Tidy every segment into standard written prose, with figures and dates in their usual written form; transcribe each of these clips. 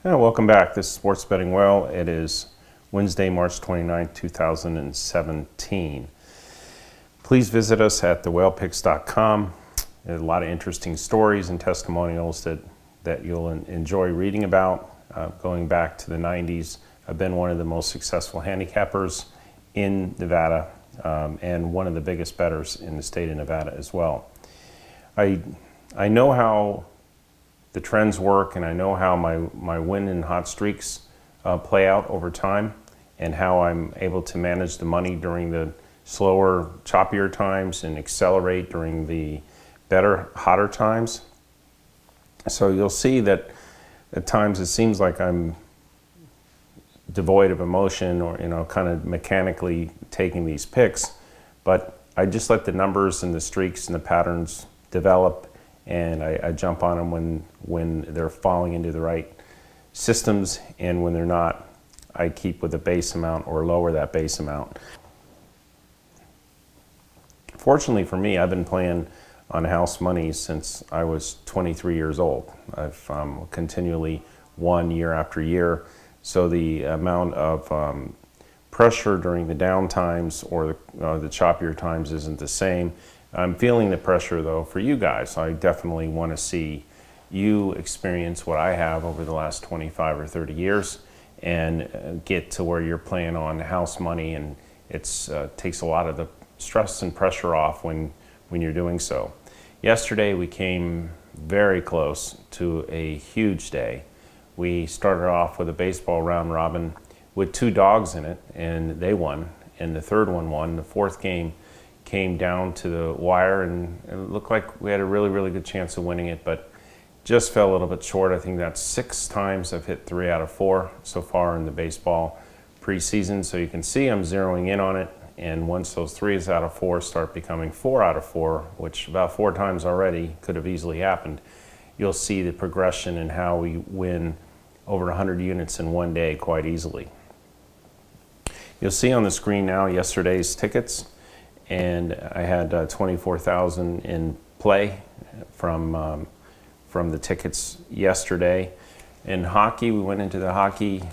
Welcome back. This is Sports Betting Well. It is Wednesday, March 29th, 2017. Please visit us at thewhalepicks.com. There's a lot of interesting stories and testimonials that you'll enjoy reading about. Going back to the 90s, I've been one of the most successful handicappers in Nevada and one of the biggest bettors in the state of Nevada as well. I know how the trends work, and I know how my win and hot streaks play out over time, and how I'm able to manage the money during the slower, choppier times and accelerate during the better, hotter times. So you'll see that at times it seems like I'm devoid of emotion or, kind of mechanically taking these picks, but I just let the numbers and the streaks and the patterns develop, and I jump on them when they're falling into the right systems, and when they're not, I keep with the base amount or lower that base amount. Fortunately for me, I've been playing on house money since I was 23 years old. I've continually won year after year, so the amount of pressure during the down times or the choppier times isn't the same. I'm feeling the pressure, though, for you guys. I definitely want to see you experience what I have over the last 25 or 30 years and get to where you're playing on house money, and it takes a lot of the stress and pressure off when you're doing so. Yesterday, we came very close to a huge day. We started off with a baseball round robin with 2 dogs in it, and they won, and the third one won. The fourth game came down to the wire, and it looked like we had a really, really good chance of winning it, but just fell a little bit short. I think that's 6 times I've hit 3 out of 4 so far in the baseball preseason. So you can see I'm zeroing in on it, and once those 3s out of 4 start becoming 4 out of 4, which about 4 times already could have easily happened, you'll see the progression in how we win over 100 units in one day quite easily. You'll see on the screen now yesterday's tickets, and I had 24,000 in play from the tickets yesterday. In hockey, we went into the hockey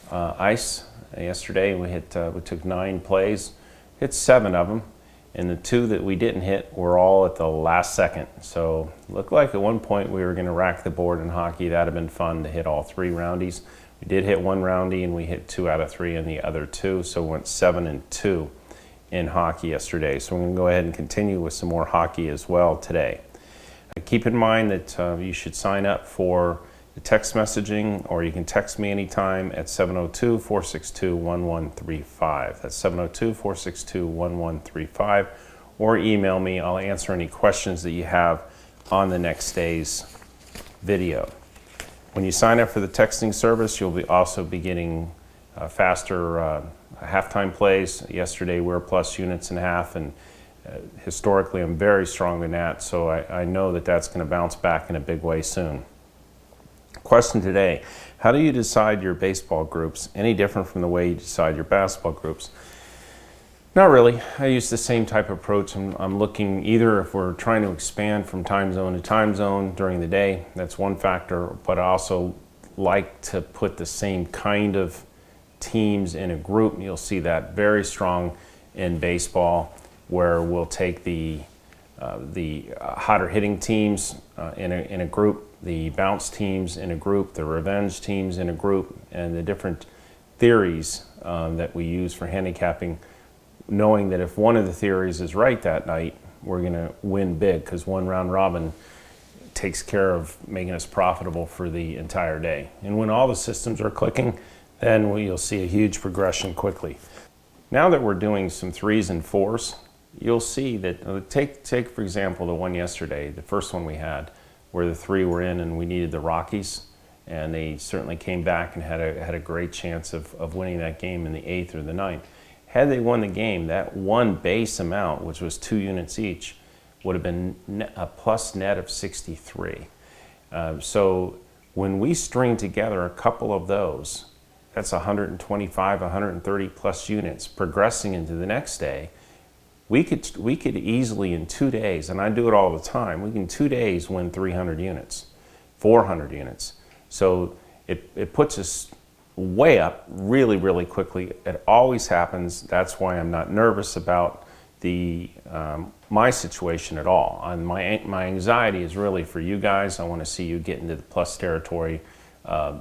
ice yesterday. We took 9 plays, hit 7 of them, and the 2 that we didn't hit were all at the last second. So it looked like at one point we were going to rack the board in hockey. That'd have been fun to hit all 3 roundies. We did hit 1 roundie, and we hit 2 out of 3 in the other 2, so we went 7 and 2 in hockey yesterday. So we're going to go ahead and continue with some more hockey as well today. Keep in mind that you should sign up for the text messaging, or you can text me anytime at 702-462-1135. That's 702-462-1135, or email me. I'll answer any questions that you have on the next day's video. When you sign up for the texting service, you'll also be getting faster halftime plays. Yesterday we were plus units and a half, and historically I'm very strong in that, so I know that that's going to bounce back in a big way soon. Question today: how do you decide your baseball groups? Any different from the way you decide your basketball groups? Not really. I use the same type of approach. I'm looking either if we're trying to expand from time zone to time zone during the day, that's one factor, but I also like to put the same kind of teams in a group. You'll see that very strong in baseball, where we'll take the hotter hitting teams in a group, the bounce teams in a group, the revenge teams in a group, and the different theories that we use for handicapping, knowing that if one of the theories is right that night, we're going to win big, because one round robin takes care of making us profitable for the entire day. And when all the systems are clicking, then you'll see a huge progression quickly. Now that we're doing some 3s and 4s, you'll see that, take for example the one yesterday, the first one we had, where the 3 were in and we needed the Rockies, and they certainly came back and had a great chance of winning that game in the 8th or the 9th. Had they won the game, that one base amount, which was 2 units each, would have been a plus net of 63. So when we string together a couple of those, that's 125, 130 plus units progressing into the next day. We could easily in 2 days, and I do it all the time, we can in 2 days win 300 units, 400 units. So it puts us way up really, really quickly. It always happens. That's why I'm not nervous about my situation at all. And my anxiety is really for you guys. I want to see you get into the plus territory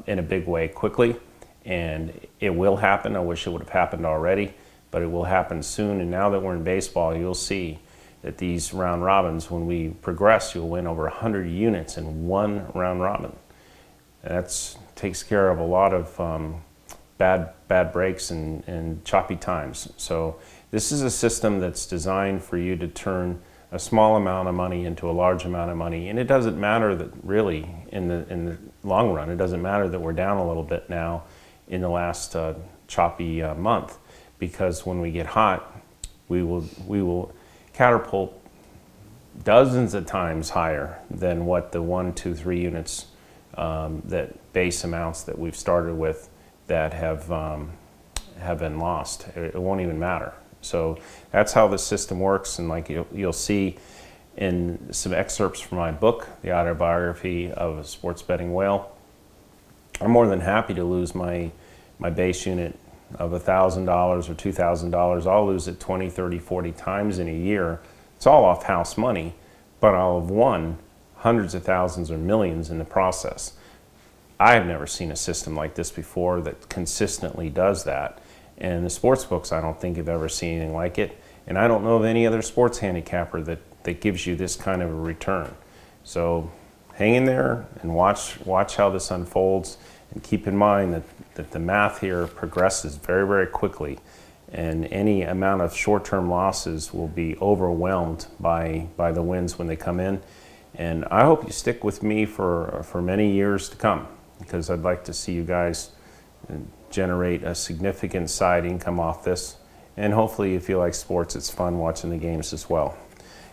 in a big way quickly, and it will happen. I wish it would have happened already, but it will happen soon. And now that we're in baseball, you'll see that these round robins, when we progress, you'll win over 100 units in one round robin. And that takes care of a lot of bad breaks and choppy times. So this is a system that's designed for you to turn a small amount of money into a large amount of money. And it doesn't matter that really in the long run, it doesn't matter that we're down a little bit now in the last choppy month, because when we get hot, we will catapult dozens of times higher than what the 1, 2, 3 units that base amounts that we've started with that have been lost. It won't even matter. So that's how the system works. And like you'll see in some excerpts from my book, The Autobiography of a Sports Betting Whale, I'm more than happy to lose my base unit of $1,000 or $2,000. I'll lose it 20, 30, 40 times in a year. It's all off house money, but I'll have won hundreds of thousands or millions in the process. I've never seen a system like this before that consistently does that. And the sports books, I don't think have ever seen anything like it. And I don't know of any other sports handicapper that gives you this kind of a return. So hang in there and watch how this unfolds. And keep in mind that the math here progresses very, very quickly. And any amount of short-term losses will be overwhelmed by the wins when they come in. And I hope you stick with me for many years to come, because I'd like to see you guys generate a significant side income off this. And hopefully if you like sports, it's fun watching the games as well.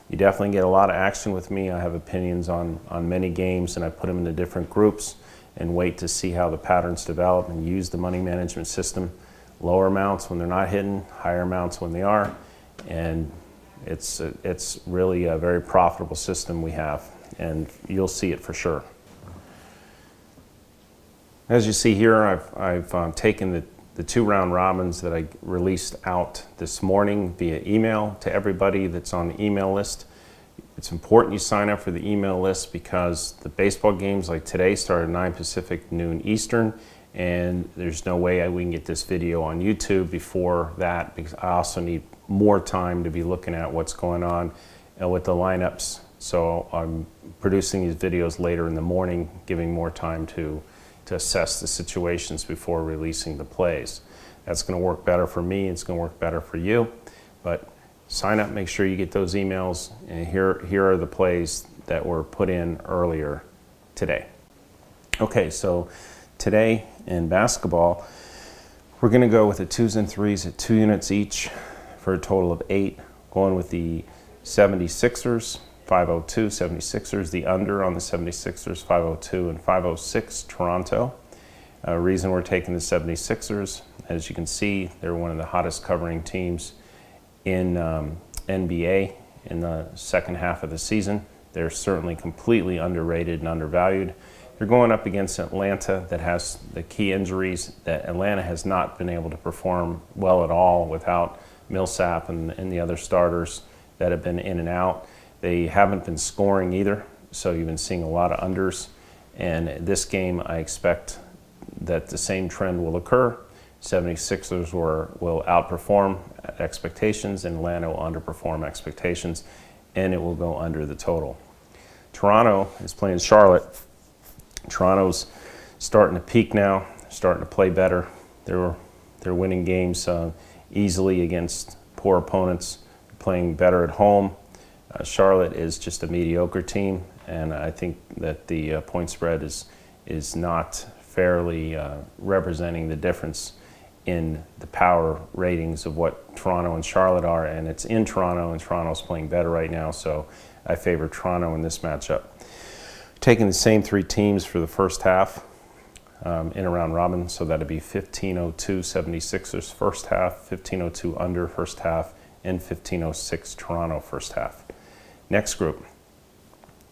You definitely get a lot of action with me. I have opinions on many games, and I put them into different groups and wait to see how the patterns develop and use the money management system. Lower amounts when they're not hidden, higher amounts when they are. And it's really a very profitable system we have, and you'll see it for sure. As you see here, I've taken the 2 round robins that I released out this morning via email to everybody that's on the email list. It's important you sign up for the email list, because the baseball games like today start at 9 Pacific, noon Eastern, and there's no way we can get this video on YouTube before that, because I also need more time to be looking at what's going on with the lineups. So I'm producing these videos later in the morning, giving more time to assess the situations before releasing the plays. That's going to work better for me. It's going to work better for you. But sign up, make sure you get those emails. And here are the plays that were put in earlier today. Okay, so today in basketball, we're going to go with the 2s and 3s at 2 units each for a total of 8. Going with the 76ers. 502 76ers, the under on the 76ers, 502 and 506 Toronto. Reason we're taking the 76ers, as you can see, they're one of the hottest covering teams in NBA in the second half of the season. They're certainly completely underrated and undervalued. They're going up against Atlanta that has the key injuries, that Atlanta has not been able to perform well at all without Millsap and the other starters that have been in and out. They haven't been scoring either, so you've been seeing a lot of unders. And this game, I expect that the same trend will occur. 76ers will outperform expectations, and Atlanta will underperform expectations, and it will go under the total. Toronto is playing Charlotte. Toronto's starting to peak now, starting to play better. They're winning games easily against poor opponents, playing better at home. Charlotte is just a mediocre team, and I think that the point spread is not fairly representing the difference in the power ratings of what Toronto and Charlotte are, and it's in Toronto, and Toronto's playing better right now, so I favor Toronto in this matchup. Taking the same 3 teams for the first half in a round robin, so that'd be 1502 76ers first half, 1502 under first half, and 1506 Toronto first half. Next group,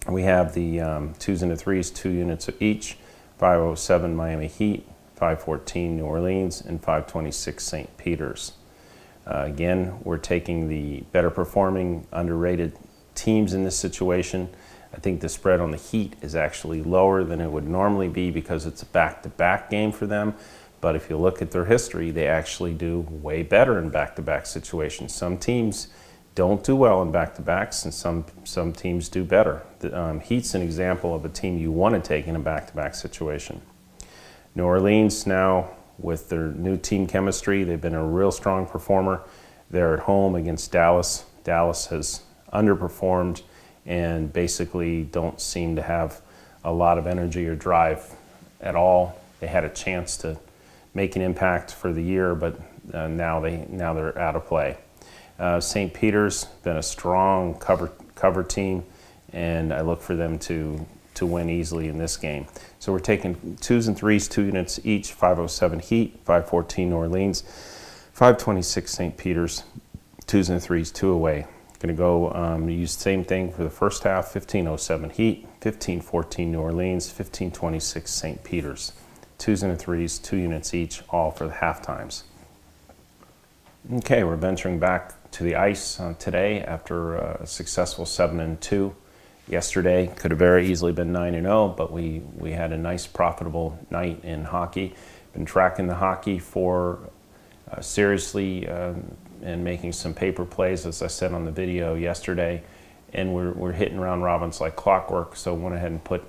we have the 2s and the 3s, 2 units each. 507 Miami Heat, 514 New Orleans, and 526 St. Peter's. Again, we're taking the better performing, underrated teams in this situation. I think the spread on the Heat is actually lower than it would normally be because it's a back-to-back game for them. But if you look at their history, they actually do way better in back-to-back situations. Some teams don't do well in back-to-backs, and some teams do better. The Heat's an example of a team you want to take in a back-to-back situation. New Orleans now, with their new team chemistry, they've been a real strong performer. They're at home against Dallas. Dallas has underperformed and basically don't seem to have a lot of energy or drive at all. They had a chance to make an impact for the year, but now they're out of play. St. Peter's been a strong cover team, and I look for them to win easily in this game. So we're taking 2s and 3s, 2 units each, 507 Heat, 514 New Orleans, 526 St. Peter's, 2s and 3s, 2 away. Going to go use the same thing for the first half, 1507 Heat, 1514 New Orleans, 1526 St. Peter's. 2s and 3s, 2 units each, all for the half times. Okay, we're venturing back to the ice today after a successful 7-2 yesterday. Could have very easily been 9-0, but we had a nice profitable night in hockey. Been tracking the hockey for seriously and making some paper plays, as I said on the video yesterday, and we're hitting round robins like clockwork. So I went ahead and put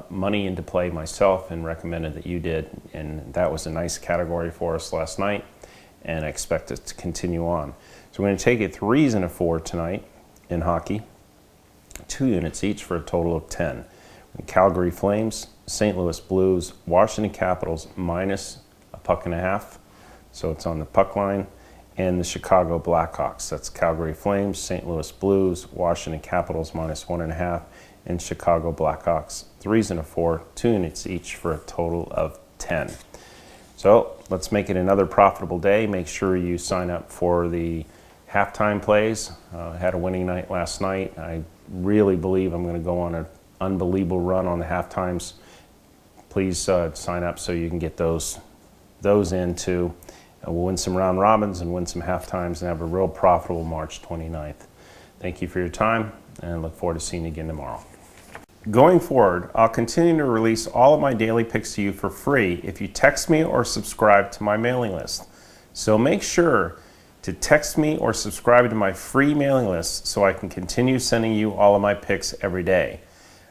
money into play myself and recommended that you did, and that was a nice category for us last night, and I expect it to continue on. So we're going to take it 3s and a 4 tonight in hockey, 2 units each for a total of 10. Calgary Flames, St. Louis Blues, Washington Capitals minus a puck and a half, so it's on the puck line, and the Chicago Blackhawks. That's Calgary Flames, St. Louis Blues, Washington Capitals minus 1.5, and Chicago Blackhawks. 3s and a 4, 2 units each for a total of 10. So let's make it another profitable day. Make sure you sign up for the halftime plays. Had a winning night last night. I really believe I'm going to go on an unbelievable run on the halftimes. Please sign up so you can get those in too. We'll win some round robins and win some halftimes and have a real profitable March 29th. Thank you for your time, and look forward to seeing you again tomorrow. Going forward, I'll continue to release all of my daily picks to you for free if you text me or subscribe to my mailing list. So make sure to text me or subscribe to my free mailing list so I can continue sending you all of my picks every day.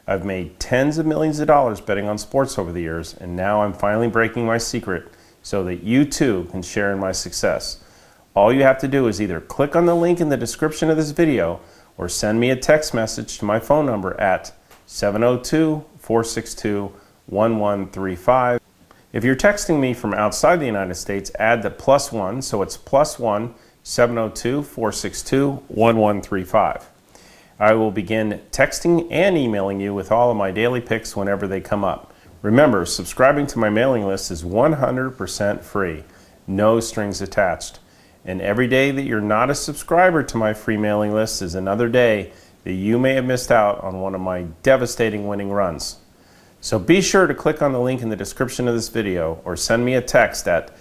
I've made tens of millions of dollars betting on sports over the years, and now I'm finally breaking my secret so that you too can share in my success. All you have to do is either click on the link in the description of this video or send me a text message to my phone number at 702-462-1135. If you're texting me from outside the United States, add the +1, so it's +1 702-462-1135. I will begin texting and emailing you with all of my daily picks whenever they come up. Remember, subscribing to my mailing list is 100% free, no strings attached. And every day that you're not a subscriber to my free mailing list is another day that you may have missed out on one of my devastating winning runs. So be sure to click on the link in the description of this video or send me a text at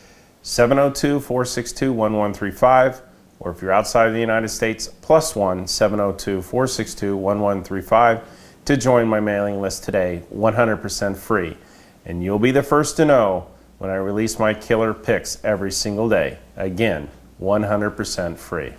702-462-1135, or if you're outside of the United States, +1 702-462-1135 to join my mailing list today, 100% free. And you'll be the first to know when I release my killer picks every single day. Again, 100% free.